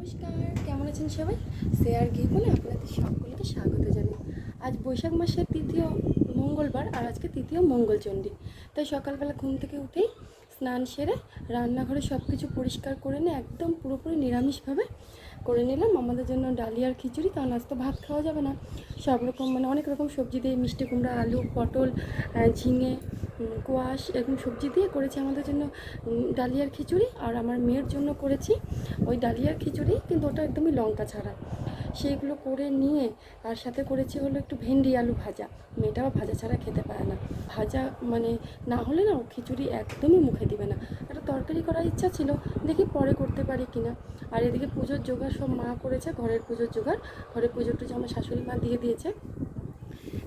নমস্কার, কেমন আছেন সবাই? শেয়ার গিয়ে বলে আপনাদের সকলকে স্বাগত জানাই। আজ বৈশাখ মাসের তৃতীয় মঙ্গলবার আর আজকে তৃতীয় মঙ্গলচণ্ডী। তাই সকালবেলা ঘুম থেকে উঠেই স্নান সেরে রান্নাঘরে সব কিছু পরিষ্কার করে নিয়ে একদম পুরোপুরি নিরামিষভাবে করে নিলাম। আমাদের জন্য ডালিয়ার খিচুড়ি, কারণ আজ তো ভাত খাওয়া যাবে না। সব রকম অনেক রকম সবজি দিয়ে, মিষ্টি কুমড়া, আলু, পটল, ঝিঙে, কোয়াশ এরকম সবজি দিয়ে করেছি আমাদের জন্য ডালিয়ার খিচুড়ি। আর আমার মেয়ের জন্য করেছি ওই ডালিয়ার খিচুড়ি, কিন্তু ওটা একদমই লঙ্কা ছাড়া। সেইগুলো করে নিয়ে আর সাথে করেছি হলো একটু ভেন্ডি আলু ভাজা। মেয়েটাও ভাজা ছাড়া খেতে পারে না, ভাজা না হলে না খিচুড়ি একদমই মুখে দিবে না। একটা তরকারি করার ইচ্ছা ছিল, দেখি পরে করতে পারি কিনা। আর এদিকে পুজোর জোগাড় সব মা করেছে, ঘরের পুজোর জোগাড়, ঘরের পুজোর টুজো আমার শাশুড়ি মা দিয়ে দিয়েছে।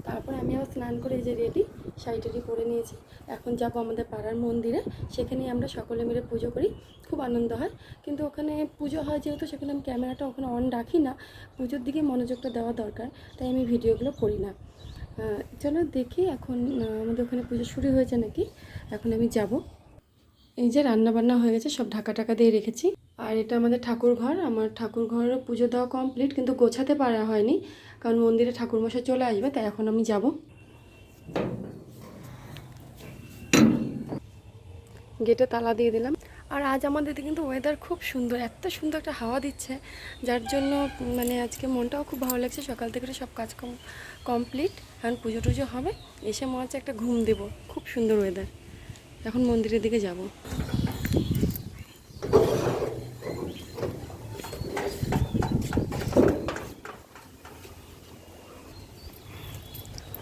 তারপরে আমি আবার স্নান করে এই যে রেডি, শাড়ি টাড়ি পরে নিয়েছি। এখন যাব আমাদের পাড়ার মন্দিরে, সেখানেই আমরা সকলে মিলে পুজো করি, খুব আনন্দ হয়। কিন্তু ওখানে পুজো হয় যেহেতু, সেখানে আমি ক্যামেরাটা ওখানে অন রাখি না, পুজোর দিকে মনোযোগটা দেওয়া দরকার, তাই আমি ভিডিওগুলো করি না। চলো দেখি এখন আমাদের ওখানে পুজো শুরু হয়েছে নাকি। এখন আমি যাব। এই যে রান্না বান্না হয়ে গেছে, সব ঢাকা টাকা দিয়ে রেখেছি। আর এটা আমাদের ঠাকুর ঘর। আমার ঠাকুর ঘরেরও পুজো দেওয়া কমপ্লিট, কিন্তু গোছাতে পারা হয়নি, কারণ মন্দিরে ঠাকুরমশাই চলে আসবে, তাই এখন আমি যাব। গেটে তালা দিয়ে দিলাম। আর আজ আমাদের কিন্তু ওয়েদার খুব সুন্দর, এত সুন্দর একটা হাওয়া দিচ্ছে, যার জন্য আজকে মনটাও খুব ভালো লাগছে। সকাল থেকে সব কাজ কমপ্লিট, এখন পুজো টুজো হবে, এসে মনে হচ্ছে একটা ঘুম দেবো। খুব সুন্দর ওয়েদার। এখন মন্দিরের দিকে যাব।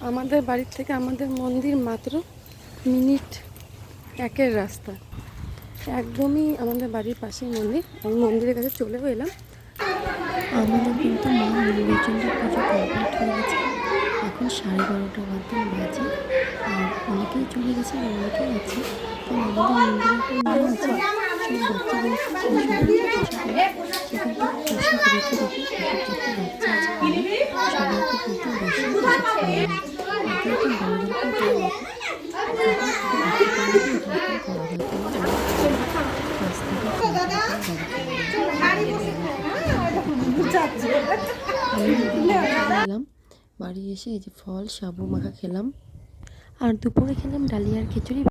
আমাদের বাড়ির থেকে আমাদের মন্দির মাত্র মিনিট 1-এর রাস্তা, একদমই আমাদের বাড়ির পাশেই মন্দির। আমি মন্দিরের কাছে চলেও এলাম। আমাদের কিন্তু মা মঙ্গলচণ্ডী পুজো কমপ্লিট হয়ে গেছে। এখন 12:30 মতন বাজে, আর অনেকেই চলে গেছে আর অনেকেই আছে। তো আমাদের মন্দিরে একটা নিয়ম আছে, সব বাচ্চাদেরকে সেই সবাইকে পুজো করে সেখান থেকে প্রসাদ রেখে রেখে ঠাকুর যত বাচ্চা আছে সবাইকে কিন্তু বসে প্রসাদ খাওয়া হয়। এটা একটা বড়দেরকেও দেওয়া হয়। করা হয়, কারণ কাছ থেকে এলাম। বাড়ি এসে এই যে ফল সাবু মাখা খেলাম, আর দুপুরে খেলাম ডালিয়ার খিচুড়ি।